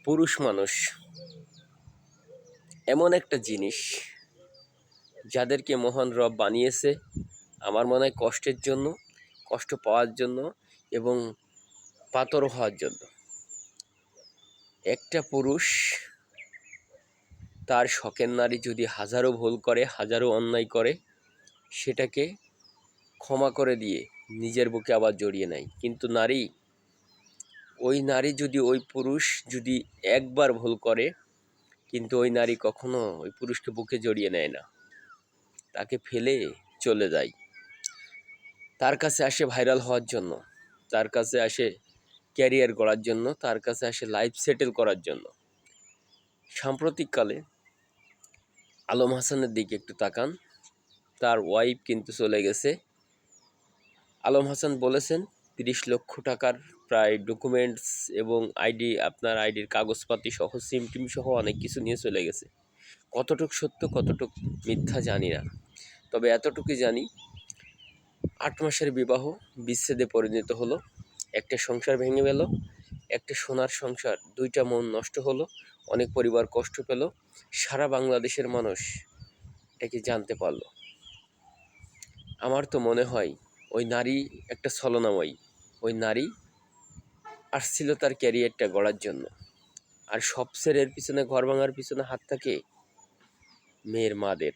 পুরুষ মানুষ এমন একটা জিনিস যাদেরকে মহান রব বানিয়েছে আমার মনে হয় কষ্টের জন্য, কষ্ট পাওয়ার জন্য এবং পাথর হওয়ার জন্য। একটা পুরুষ তার শখের নারী যদি হাজারো ভুল করে, হাজারো অন্যায় করে, সেটাকে ক্ষমা করে দিয়ে নিজের বুকে আবার জড়িয়ে নেয়। কিন্তু ওই নারী যদি, ওই পুরুষ যদি একবার ভুল করে, কিন্তু ওই নারী কখনো ওই পুরুষকে বুকে জড়িয়ে নেয় না, তাকে ফেলে চলে যায়। তার কাছে আসে ভাইরাল হওয়ার জন্য, তার কাছে আসে ক্যারিয়ার গড়ার জন্য, তার কাছে আসে লাইফ সেটেল করার জন্য। সাম্প্রতিককালে আলম হাসানের দিকে একটু তাকান, তার ওয়াইফ কিন্তু চলে গেছে। আলম হাসান বলেছেন 30 লক্ষ টাকার প্রায় ডকুমেন্টস এবং আপনার আইডির কাগজপাতি সহ সিম টিম সহ অনেক কিছু নিয়ে চলে গেছে। কতটুক সত্য কতটুক মিথ্যা জানি না, তবে এতটুকুই জানি 8 মাসের বিবাহ বিচ্ছেদে পরিণত হলো, একটা সংসার ভেঙে গেল, একটা সোনার সংসার, 2টা মন নষ্ট হলো, অনেক পরিবার কষ্ট পেল, সারা বাংলাদেশের মানুষ এটাকে জানতে পারলো। আমার তো মনে হয় ওই নারী একটা ছলনাময়ী। ওই নারী আসছিল তার ক্যারিয়ারটা গড়ার জন্য, আর সব ছেলের পিছনে, ঘর ভাঙার পিছনে হাত থাকে মেয়ের মাদের।